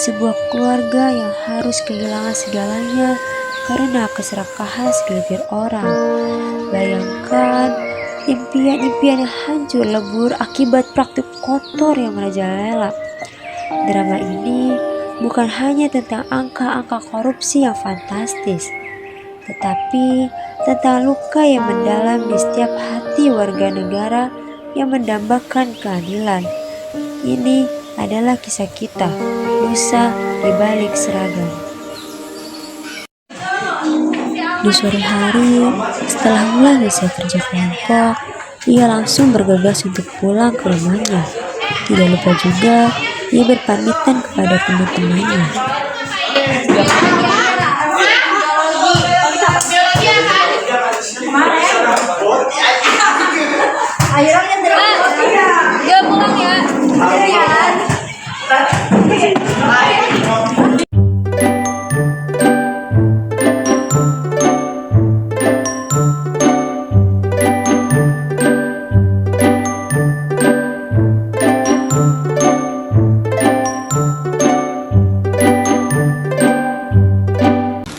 sebuah keluarga yang harus kehilangan segalanya karena keserakahan segelintir orang. Bayangkan impian-impian yang hancur lebur akibat praktik kotor yang merajalela. Drama ini bukan hanya tentang angka-angka korupsi yang fantastis, tetapi tentang luka yang mendalam di setiap hati warga negara yang mendambakan keadilan. Ini adalah kisah kita, dosa di balik seragam. Di sore hari, setelah mulai selesai kerja kelompok, ia langsung bergegas untuk pulang ke rumahnya. Tidak lupa juga, ia berpamitan kepada teman-temannya. Dia pulang ya.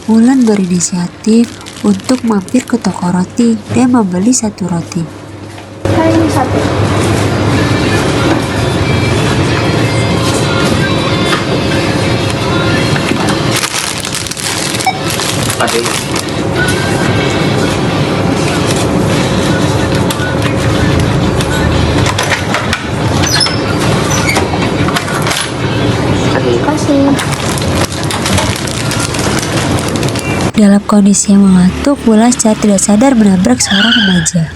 Wulan berinisiatif untuk mampir ke toko roti dan membeli satu roti. Ini satu. Kasih. Dalam kondisi yang mengantuk, Wulan secara tidak sadar menabrak seorang remaja.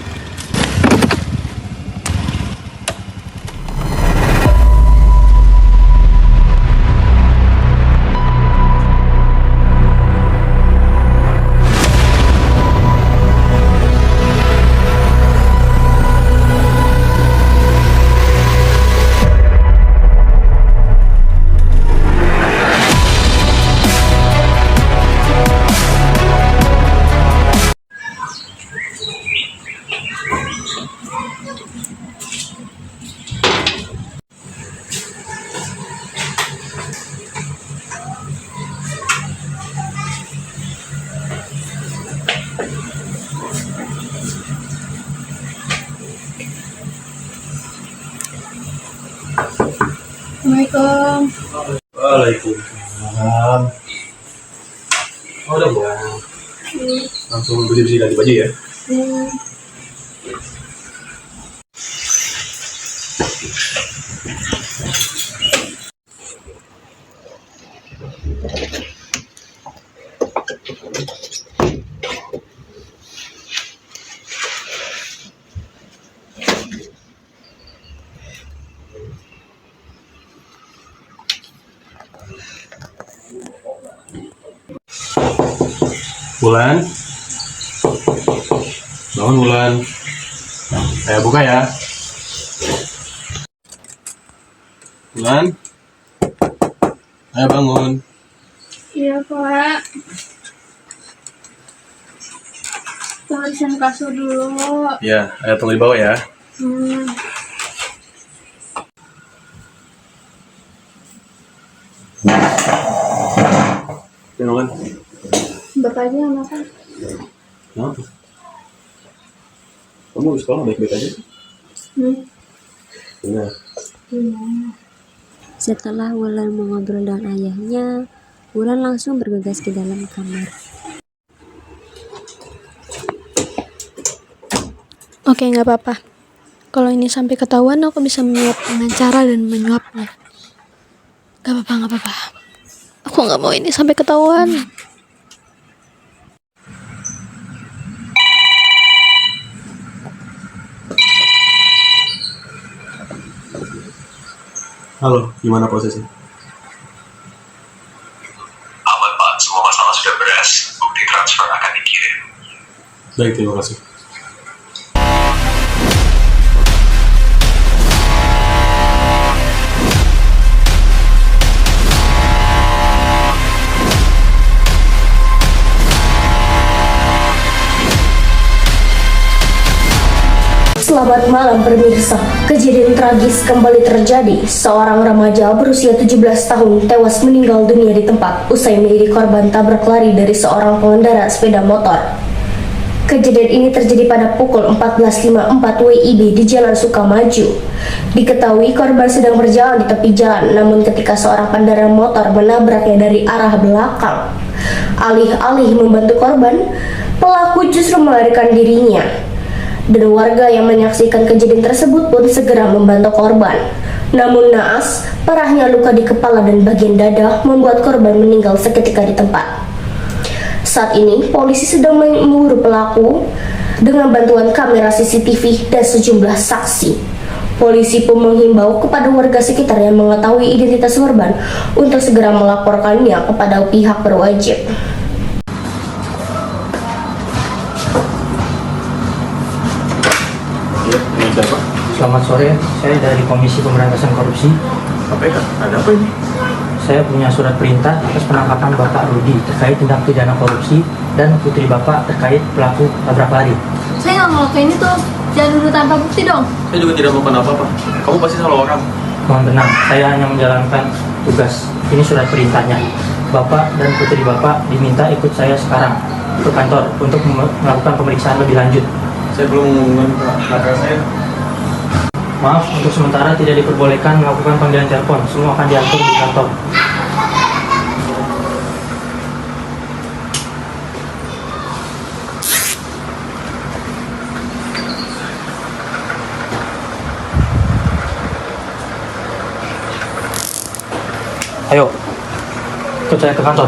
Assalamualaikum. Waalaikumsalam. Oh, udah pulang. Langsung bersih-bersih ganti baju ya. Wulan, bangun Wulan. Saya buka ya. Wulan, ayo bangun. Iya Pak. Barisan kasur dulu. Ya, ayo tunggu di bawah ya. Ya, Wulan. Bapaknya makan. Kenapa? Kamu di sekolah baik-baik aja? Benar. Setelah Wulan mengobrol dengan ayahnya, Wulan langsung bergegas ke dalam kamar. Oke, nggak apa-apa. Kalau ini sampai ketahuan, aku bisa menyuap pengacara dan menyuapnya. Nggak apa-apa. Aku nggak mau ini sampai ketahuan. Halo, gimana prosesnya? Aman Pak, semua masalah sudah beres. Bukti transfer akan dikirim. Baik, terima kasih. Selamat malam pemirsa. Kejadian tragis kembali terjadi. Seorang remaja berusia 17 tahun tewas meninggal dunia di tempat usai menjadi korban tabrak lari dari seorang pengendara sepeda motor. Kejadian ini terjadi pada pukul 14.54 WIB di Jalan Sukamaju. Diketahui korban sedang berjalan di tepi jalan, namun ketika seorang pengendara motor menabraknya dari arah belakang. Alih-alih membantu korban, pelaku justru melarikan dirinya. Dan warga yang menyaksikan kejadian tersebut pun segera membantu korban. Namun naas, parahnya luka di kepala dan bagian dada membuat korban meninggal seketika di tempat. Saat ini, polisi sedang memburu pelaku dengan bantuan kamera CCTV dan sejumlah saksi. Polisi pun menghimbau kepada warga sekitar yang mengetahui identitas korban untuk segera melaporkannya kepada pihak berwajib. Selamat sore, saya dari Komisi Pemberantasan Korupsi. KPK, ada apa ini? Saya punya surat perintah atas penangkapan Bapak Rudi terkait tindak pidana korupsi dan putri Bapak terkait pelaku tabrak lari. Saya nggak ngelakuin itu. Jangan dulu tanpa bukti dong. Saya juga tidak melakukan apa-apa. Kamu pasti salah orang. Mohon tenang, saya hanya menjalankan tugas. Ini surat perintahnya. Bapak dan putri Bapak diminta ikut saya sekarang ke kantor untuk melakukan pemeriksaan lebih lanjut. Saya belum mengumumkan kakak saya. Maaf, untuk sementara tidak diperbolehkan melakukan panggilan telepon. Semua akan diatur di kantor. Ayo, ikut saya ke kantor.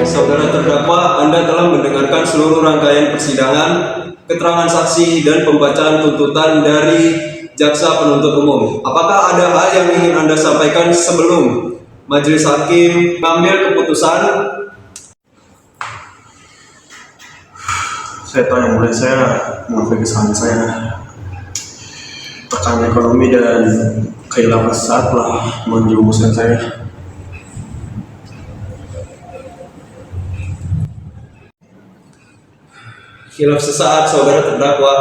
Saudara terdakwa, Anda telah mendengarkan seluruh rangkaian persidangan, keterangan saksi, dan pembacaan tuntutan dari Jaksa Penuntut Umum. Apakah ada hal yang ingin Anda sampaikan sebelum Majelis Hakim mengambil keputusan? Saya tahu yang mulai saya mengakui kesalahan saya. Tekanan ekonomi dan kehilangan saat telah menjerumuskan saya. Khilaf sesaat, saudara terdakwa.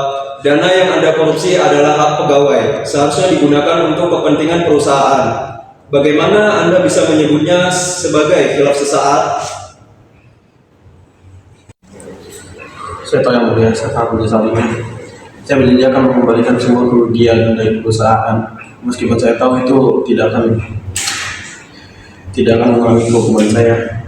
Dana yang Anda korupsi adalah hak pegawai, seharusnya digunakan untuk kepentingan perusahaan. Bagaimana Anda bisa menyebutnya sebagai khilaf sesaat? Saya tahu yang mulia, saya sangat menyesalinya. Saya berjanji akan mengembalikan semua kerugian dari perusahaan, meskipun saya tahu itu tidak akan mengurangi hukuman saya.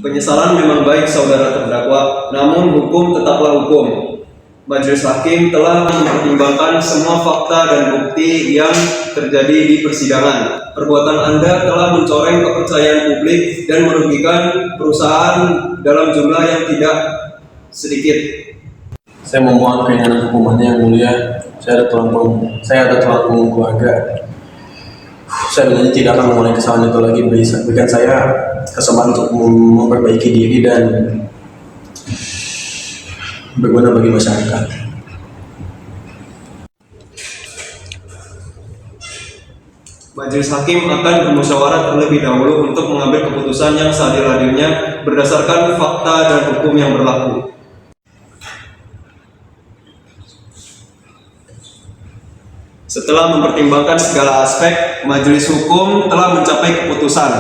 Penyesalan memang baik, saudara terdakwa, namun hukum tetaplah hukum. Majelis Hakim telah mempertimbangkan semua fakta dan bukti yang terjadi di persidangan. Perbuatan Anda telah mencoreng kepercayaan publik dan merugikan perusahaan dalam jumlah yang tidak sedikit. Saya memohon keringanan hukumannya yang mulia. Saya ada tulang punggung keluarga. Saya berjanji tidak akan mengulangi kesalahan itu lagi. Berikan saya kesempatan untuk memperbaiki diri dan berguna bagi masyarakat. Majelis Hakim akan bermusyawarah terlebih dahulu untuk mengambil keputusan yang seadil-adilnya berdasarkan fakta dan hukum yang berlaku. Setelah mempertimbangkan segala aspek, Majelis Hukum telah mencapai keputusan.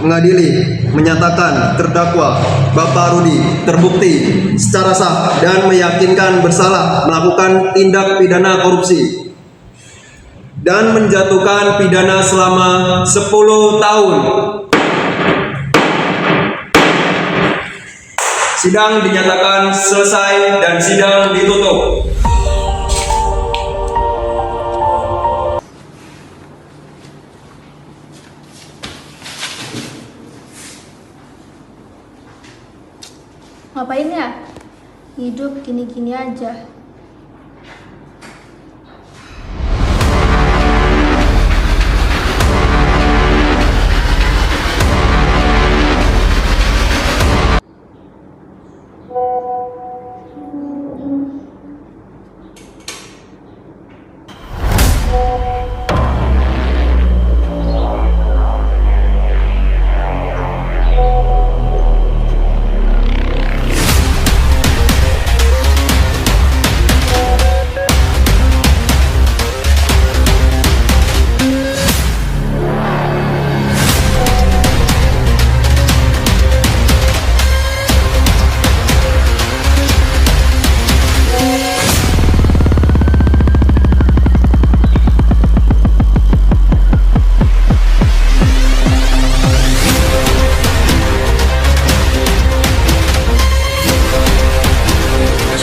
Mengadili, menyatakan terdakwa Bapak Rudi terbukti secara sah dan meyakinkan bersalah melakukan tindak pidana korupsi dan menjatuhkan pidana selama 10 tahun. Sidang dinyatakan selesai dan sidang ditutup. Ngapain ya? Hidup gini-gini aja.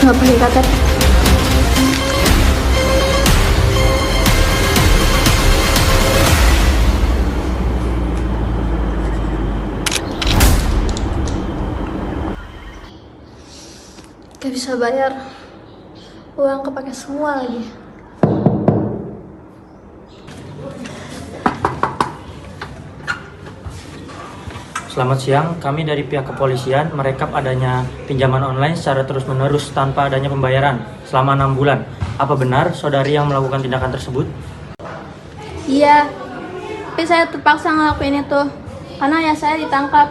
nggak pakai KTP. Gak bisa bayar, uang kepake semua lagi. Selamat siang, kami dari pihak kepolisian merekap adanya pinjaman online secara terus-menerus tanpa adanya pembayaran selama 6 bulan. Apa benar saudari yang melakukan tindakan tersebut? Iya, tapi saya terpaksa ngelakuin itu karena ayah saya ditangkap.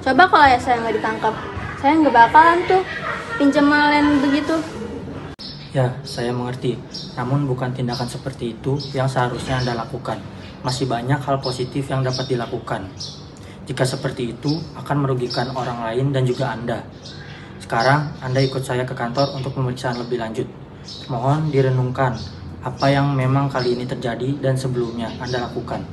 Coba kalau ayah saya nggak ditangkap, saya nggak bakalan tuh pinjam online begitu. Ya, saya mengerti. Namun bukan tindakan seperti itu yang seharusnya Anda lakukan. Masih banyak hal positif yang dapat dilakukan. Jika seperti itu, akan merugikan orang lain dan juga Anda. Sekarang, Anda ikut saya ke kantor untuk pemeriksaan lebih lanjut. Mohon direnungkan apa yang memang kali ini terjadi dan sebelumnya Anda lakukan.